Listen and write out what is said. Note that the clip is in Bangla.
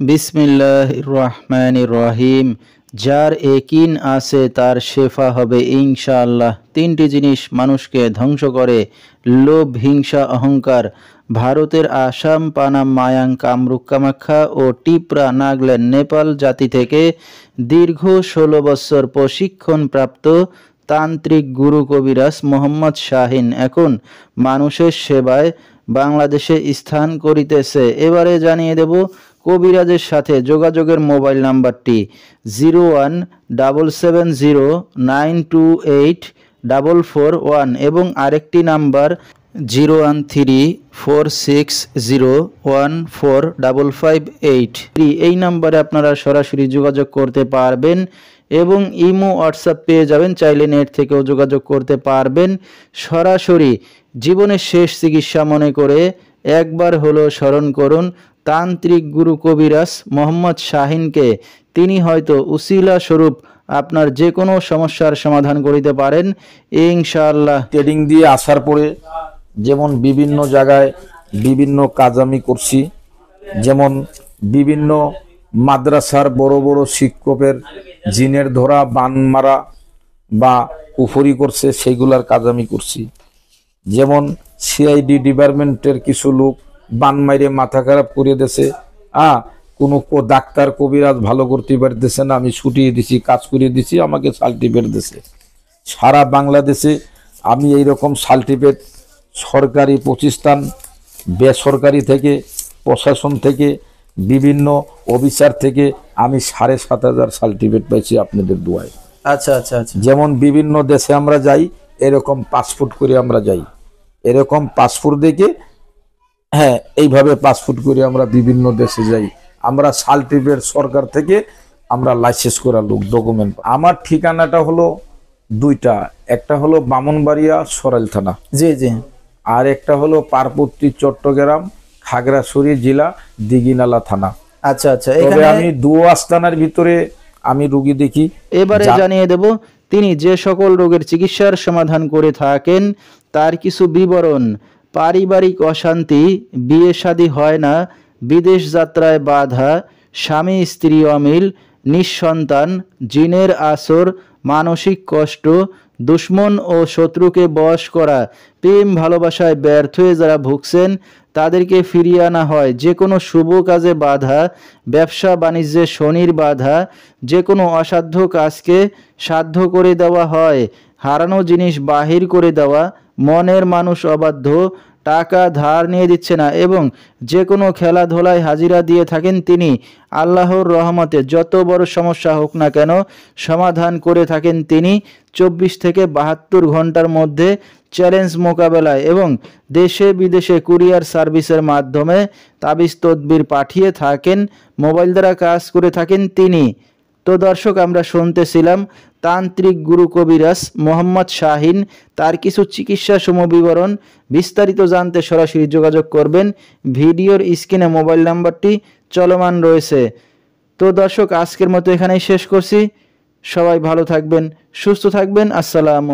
বিসমিল্লাহির রহমানির রহিম। যার একিন আছে তার শেফা হবে ইনশাআল্লাহ। তিনটি জিনিস মানুষকে ধ্বংস করে: লোভ, হিংসা, অহংকার। ভারতের আসাম, পানাম, মায়াং, কামরূপ, কামাখ্যা ও টিপরা, নাগাল্যান্ড, নেপাল জাতি থেকে দীর্ঘ 16 বছর প্রশিক্ষণপ্রাপ্ত তান্ত্রিক গুরু কবিরাজ মোহাম্মদ শাহিন এখন মানুষের সেবায় বাংলাদেশে স্থান করিতেছে। এবারে জানিয়ে দেব কবিরাজের সাথে যোগাযোগের মোবাইল নাম্বারটি 017709284441 এবং আরেকটি নাম্বার 013460145558। এই নাম্বারে আপনারা সরাসরি যোগাযোগ করতে পারবেন এবং ইমো হোয়াটসঅ্যাপ পেয়ে যাবেন। চাইলে নেট থেকেও যোগাযোগ করতে পারবেন। সরাসরি জীবনের শেষ চিকিৎসা মনে করে একবার হলো স্মরণ করুন তান্ত্রিক গুরু কবিরাজ মোহাম্মদ শাহিনকে। তিনি হয়তো উসিলা স্বরূপ আপনার যে কোনো সমস্যার সমাধান করিতে পারেন ইনশাআল্লাহ। ট্রেডিং দিয়ে আসার পরে যেমন বিভিন্ন জায়গায় বিভিন্ন কাজ আমি করছি, যেমন বিভিন্ন মাদ্রাসার বড় বড় শিক্ষকের জিনের ধরা, বান মারা বা কুফরি করছে, সেইগুলার কাজ আমি করছি। যেমন সিআইডি ডিপার্টমেন্টের কিছু লোক বান মাইরে মাথা খারাপ করে দিয়েছে, কোনো ডাক্তার কবিরাজ ভালো করতে পারতেছে না, আমি ছুটিয়ে দিছি, কাজ করিয়ে দিছি, আমাকে সার্টিফিকেট দিছে। সারা বাংলাদেশে আমি এইরকম সার্টিফিকেট সরকারি প্রতিষ্ঠান, বেসরকারি থেকে, প্রশাসন থেকে, বিভিন্ন অফিসার থেকে আমি 7,500 সার্টিফিকেট পাইছি আপনাদের দোয়ায়। আচ্ছা আচ্ছা আচ্ছা। যেমন বিভিন্ন দেশে আমরা যাই, এরকম পাসপোর্ট করে আমরা যাই, এরকম পাসপোর্ট দেখে, এইভাবে পাসপোর্ট করে আমরা বিভিন্ন দেশে যাই। আমরা সার্টিফিকেট সরকার থেকে আমরা লাইসেন্স করা লোক, ডকুমেন্ট। আমার ঠিকানাটা হলো দুইটা, একটা হলো বামনবাড়িয়া সরাইল থানা, জি জি, আর একটা হলো পার্বতী চট্টগ্রাম খাগড়াছড়ি জেলা দিঘিনালা থানা। আচ্ছা আচ্ছা। তবে আমি আস্তানার ভিতরে আমি রোগী দেখি। এবারে জানিয়ে দেব তিনি যে সকল রোগের চিকিৎসার সমাধান করে থাকেন তার কিছু বিবরণ: পারিবারিক অশান্তি, বিয়ে শাদী হয় না, বিদেশ যাত্রায় বাধা, স্বামী স্ত্রী অমিল, নিঃসন্তান, জিনের আসর, মানসিক কষ্ট, দুশ্মন ও শত্রুকে বশ করা, প্রেম ভালোবাসায় ব্যর্থ হয়ে যারা ভুগছেন তাদেরকে ফিরিয়ে আনা হয়, যে কোনো শুভ কাজে বাধা, ব্যবসা বাণিজ্যে শনির বাধা, যে কোনো অসাধ্য কাজকে সাধ্য করে দেওয়া হয়, হারানো জিনিস বাহির করে দেওয়া, মনের মানুষ অবাধ্য, টাকা ধার নিয়ে দিচ্ছে না এবং যে কোনো খেলাধুলায় হাজিরা দিয়ে থাকেন তিনি। আল্লাহর রহমতে যত বড় সমস্যা হোক না কেন সমাধান করে থাকেন তিনি 24 থেকে 72 ঘন্টার মধ্যে চ্যালেঞ্জ মোকাবেলায়, এবং দেশে বিদেশে কুরিয়ার সার্ভিসের মাধ্যমে তাবিজ তদবির পাঠিয়ে থাকেন, মোবাইল দ্বারা কাজ করে থাকেন তিনি। তো দর্শক, আমরা শুনতেছিলাম তান্ত্রিক গুরু কবিরাজ মোহাম্মদ শাহিন, তার কিছু চিকিৎসা সমবিবরণ। বিস্তারিত জানতে সরাসরি যোগাযোগ করবেন, ভিডিওর স্ক্রিনে মোবাইল নাম্বারটি চলমান রয়েছে। তো দর্শক, আজকের মতো এখানেই শেষ করছি। সবাই ভালো থাকবেন, সুস্থ থাকবেন। আসসালাম।